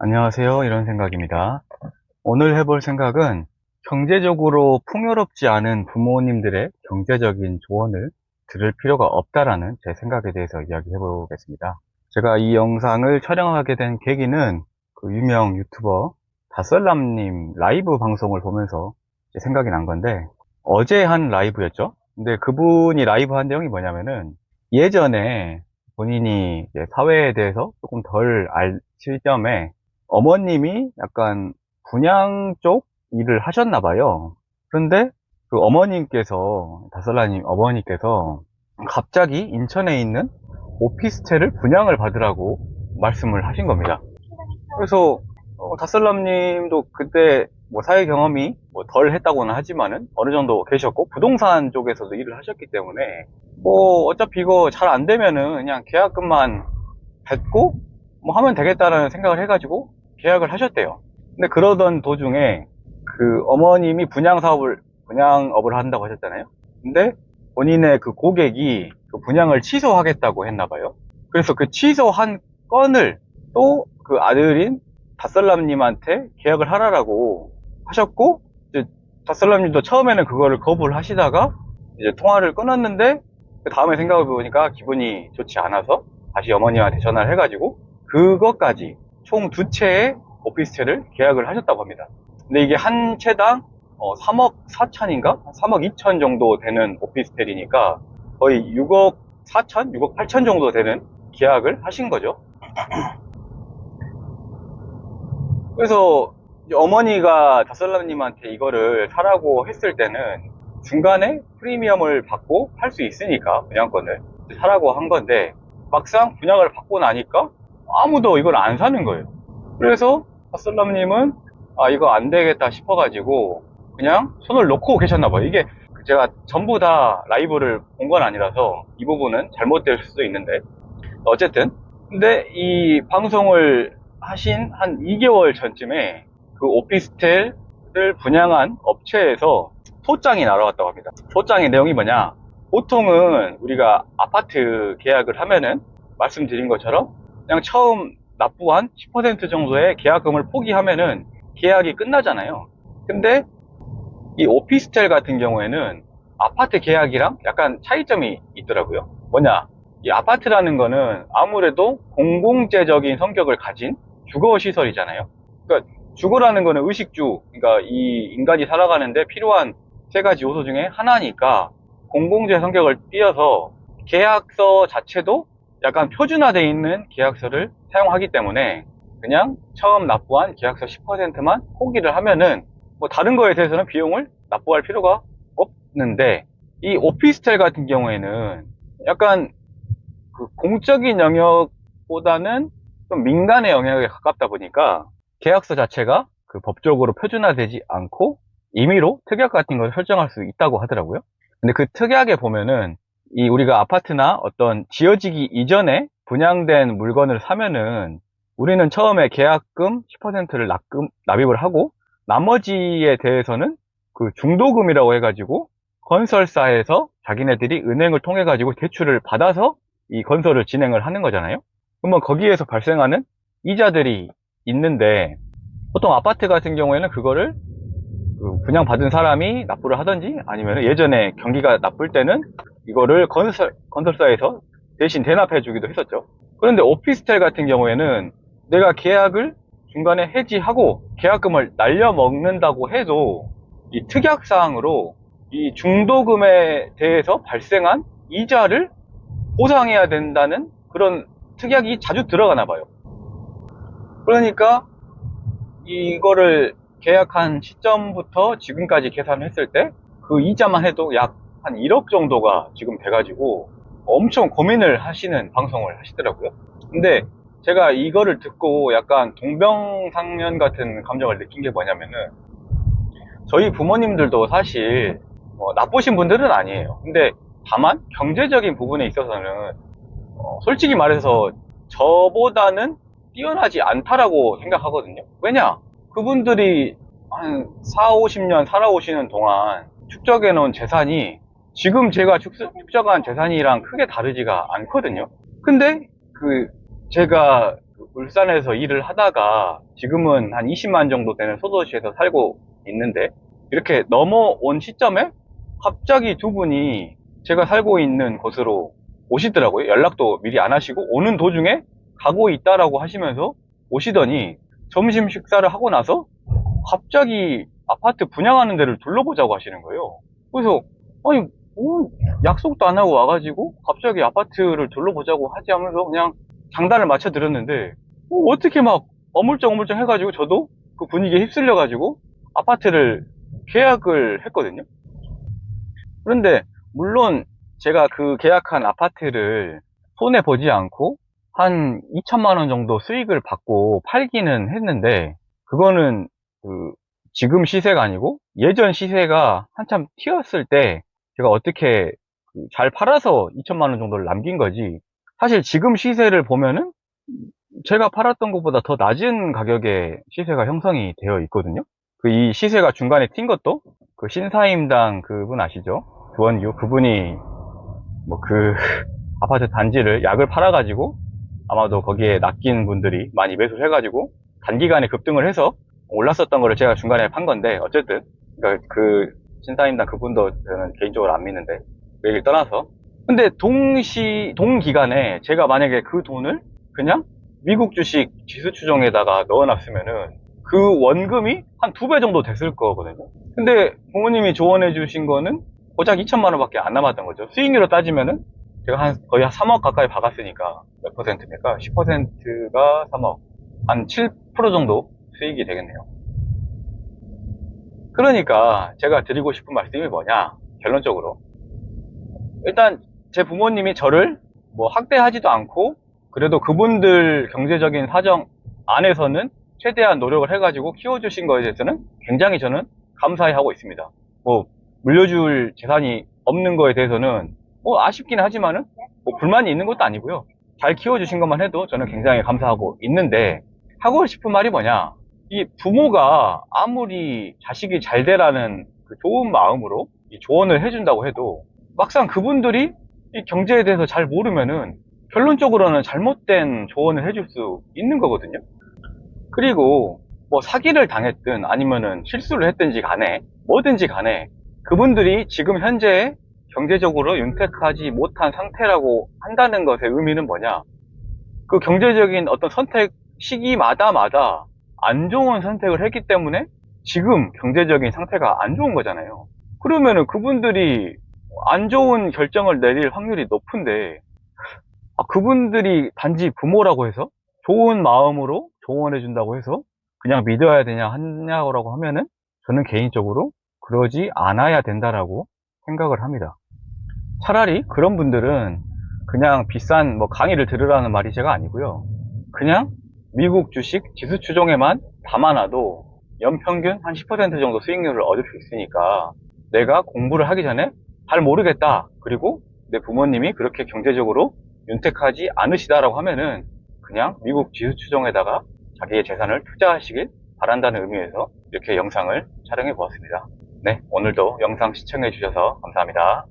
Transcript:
안녕하세요. 이런 생각입니다. 오늘 해볼 생각은 경제적으로 풍요롭지 않은 부모님들의 경제적인 조언을 들을 필요가 없다라는 제 생각에 대해서 이야기해 보겠습니다. 제가 이 영상을 촬영하게 된 계기는 그 유명 유튜버 다썰남님 라이브 방송을 보면서 제 생각이 난 건데, 어제 한 라이브였죠. 근데 그분이 라이브 한 내용이 뭐냐면은, 예전에 본인이 이제 사회에 대해서 조금 덜 알 시점에 어머님이 약간 분양 쪽 일을 하셨나 봐요. 그런데 그 어머님께서, 다설라님 어머니께서 갑자기 인천에 있는 오피스텔을 분양을 받으라고 말씀을 하신 겁니다. 그래서 다설람님도 그때 뭐 사회 경험이 뭐 덜 했다고는 하지만은 어느 정도 계셨고 부동산 쪽에서도 일을 하셨기 때문에 뭐 어차피 이거 잘 안 되면은 그냥 계약금만 뱉고 뭐 하면 되겠다라는 생각을 해가지고 계약을 하셨대요. 근데 그러던 도중에 그 어머님이 분양업을 한다고 하셨잖아요. 근데 본인의 그 고객이 그 분양을 취소하겠다고 했나 봐요. 그래서 그 취소한 건을 또 그 아들인 다썰람님한테 계약을 하라고 하셨고, 이제 다썰람님도 처음에는 그거를 거부를 하시다가 이제 통화를 끊었는데, 그 다음에 생각해 보니까 기분이 좋지 않아서 다시 어머님한테 전화를 해가지고 그것까지 총 두 채의 오피스텔을 계약을 하셨다고 합니다. 근데 이게 한 채당 3억 4천인가? 3억 2천 정도 되는 오피스텔이니까 거의 6억 4천, 6억 8천 정도 되는 계약을 하신 거죠. 그래서 어머니가 다설라님한테 이거를 사라고 했을 때는 중간에 프리미엄을 받고 팔 수 있으니까 분양권을 사라고 한 건데, 막상 분양을 받고 나니까 아무도 이걸 안 사는 거예요. 그래서 다설라님은 이거 안 되겠다 싶어가지고 그냥 손을 놓고 계셨나 봐요. 이게 제가 전부 다 라이브를 본 건 아니라서 이 부분은 잘못될 수도 있는데, 어쨌든 근데 이 방송을 하신 한 2개월 전쯤에 그 오피스텔을 분양한 업체에서 소장이 날아왔다고 합니다. 소장의 내용이 뭐냐, 보통은 우리가 아파트 계약을 하면은 말씀드린 것처럼 그냥 처음 납부한 10% 정도의 계약금을 포기하면은 계약이 끝나잖아요. 근데 이 오피스텔 같은 경우에는 아파트 계약이랑 약간 차이점이 있더라고요. 뭐냐, 이 아파트라는 거는 아무래도 공공재적인 성격을 가진 주거시설이잖아요. 그러니까 주거라는 거는 의식주, 그러니까 이 인간이 살아가는데 필요한 세 가지 요소 중에 하나니까 공공재 성격을 띄어서 계약서 자체도 약간 표준화되어 있는 계약서를 사용하기 때문에 그냥 처음 납부한 계약서 10%만 포기를 하면은 뭐 다른 거에 대해서는 비용을 납부할 필요가 없는데, 이 오피스텔 같은 경우에는 약간 그 공적인 영역보다는 좀 민간의 영역에 가깝다 보니까 계약서 자체가 그 법적으로 표준화되지 않고 임의로 특약 같은 걸 설정할 수 있다고 하더라고요. 근데 그 특약에 보면은 이 우리가 아파트나 어떤 지어지기 이전에 분양된 물건을 사면은 우리는 처음에 계약금 10%를 납입을 하고 나머지에 대해서는 그 중도금이라고 해가지고 건설사에서 자기네들이 은행을 통해 가지고 대출을 받아서 이 건설을 진행을 하는 거잖아요. 그러면 거기에서 발생하는 이자들이 있는데, 보통 아파트 같은 경우에는 그거를 그 분양받은 사람이 납부를 하든지 아니면 예전에 경기가 나쁠 때는 이거를 건설사에서 대신 대납해 주기도 했었죠. 그런데 오피스텔 같은 경우에는 내가 계약을 중간에 해지하고 계약금을 날려먹는다고 해도 이 특약사항으로 이 중도금에 대해서 발생한 이자를 보상해야 된다는 그런 특약이 자주 들어가나 봐요. 그러니까 이거를 계약한 시점부터 지금까지 계산했을 때 그 이자만 해도 약 한 1억 정도가 지금 돼가지고 엄청 고민을 하시는 방송을 하시더라고요. 근데 제가 이거를 듣고 약간 동병상련 같은 감정을 느낀 게 뭐냐면은, 저희 부모님들도 사실 나쁘신 분들은 아니에요. 근데 다만 경제적인 부분에 있어서는 솔직히 말해서 저보다는 뛰어나지 않다라고 생각하거든요. 왜냐? 그분들이 한 4, 50년 살아오시는 동안 축적해 놓은 재산이 지금 제가 축적한 재산이랑 크게 다르지가 않거든요. 근데 그 제가 울산에서 일을 하다가 지금은 한 20만 정도 되는 소도시에서 살고 있는데, 이렇게 넘어온 시점에 갑자기 두 분이 제가 살고 있는 곳으로 오시더라고요. 연락도 미리 안 하시고 오는 도중에 가고 있다라고 하시면서 오시더니 점심 식사를 하고 나서 갑자기 아파트 분양하는 데를 둘러보자고 하시는 거예요. 그래서 아니 뭐 약속도 안 하고 와가지고 갑자기 아파트를 둘러보자고 하지 하면서 그냥 장단을 맞춰 드렸는데, 어떻게 막 어물쩡 해가지고 저도 그 분위기에 휩쓸려가지고 아파트를 계약을 했거든요. 그런데 물론 제가 그 계약한 아파트를 손해 보지 않고 한 2천만 원 정도 수익을 받고 팔기는 했는데, 그거는 그 지금 시세가 아니고 예전 시세가 한참 튀었을 때 제가 어떻게 잘 팔아서 2천만 원 정도를 남긴 거지, 사실 지금 시세를 보면은 제가 팔았던 것보다 더 낮은 가격에 시세가 형성이 되어 있거든요. 그 이 시세가 중간에 튄 것도 그 신사임당 그분 아시죠? 주원유 그분이 뭐 그 아파트 단지를 약을 팔아가지고 아마도 거기에 낚인 분들이 많이 매수를 해가지고 단기간에 급등을 해서 올랐었던 거를 제가 중간에 판 건데, 어쨌든 그러니까 그 신사임당 그분도 저는 개인적으로 안 믿는데 그 얘기를 떠나서, 근데 동기간에 제가 만약에 그 돈을 그냥 미국 주식 지수 추종에다가 넣어놨으면은 그 원금이 한 2배 정도 됐을 거거든요. 근데 부모님이 조언해 주신 거는 고작 2천만 원밖에 안 남았던 거죠. 수익률로 따지면은 제가 거의 한 3억 가까이 박았으니까 몇 퍼센트입니까? 10%가 3억. 한 7% 정도 수익이 되겠네요. 그러니까 제가 드리고 싶은 말씀이 뭐냐, 결론적으로. 일단 제 부모님이 저를 뭐 학대하지도 않고, 그래도 그분들 경제적인 사정 안에서는 최대한 노력을 해가지고 키워주신 거에 대해서는 굉장히 저는 감사해 하고 있습니다. 뭐 물려줄 재산이 없는 거에 대해서는 뭐 아쉽긴 하지만은 뭐 불만이 있는 것도 아니고요. 잘 키워주신 것만 해도 저는 굉장히 감사하고 있는데, 하고 싶은 말이 뭐냐, 이 부모가 아무리 자식이 잘 되라는 그 좋은 마음으로 이 조언을 해준다고 해도 막상 그분들이 이 경제에 대해서 잘 모르면은 결론적으로는 잘못된 조언을 해줄 수 있는 거거든요. 그리고 뭐 사기를 당했든 아니면은 실수를 했든지 간에 뭐든지 간에 그분들이 지금 현재 경제적으로 윤택하지 못한 상태라고 한다는 것의 의미는 뭐냐, 그 경제적인 어떤 선택 시기마다 안 좋은 선택을 했기 때문에 지금 경제적인 상태가 안 좋은 거잖아요. 그러면은 그분들이 안 좋은 결정을 내릴 확률이 높은데, 그분들이 단지 부모라고 해서 좋은 마음으로 조언해 준다고 해서 그냥 믿어야 되냐 하냐고 하면은 저는 개인적으로 그러지 않아야 된다라고 생각을 합니다. 차라리 그런 분들은 그냥 비싼 뭐 강의를 들으라는 말이 제가 아니고요. 그냥 미국 주식 지수 추종에만 담아놔도 연평균 한 10% 정도 수익률을 얻을 수 있으니까, 내가 공부를 하기 전에 잘 모르겠다, 그리고 내 부모님이 그렇게 경제적으로 윤택하지 않으시다라고 하면은 그냥 미국 지수 추종에다가 자기의 재산을 투자하시길 바란다는 의미에서 이렇게 영상을 촬영해 보았습니다. 네, 오늘도 영상 시청해 주셔서 감사합니다.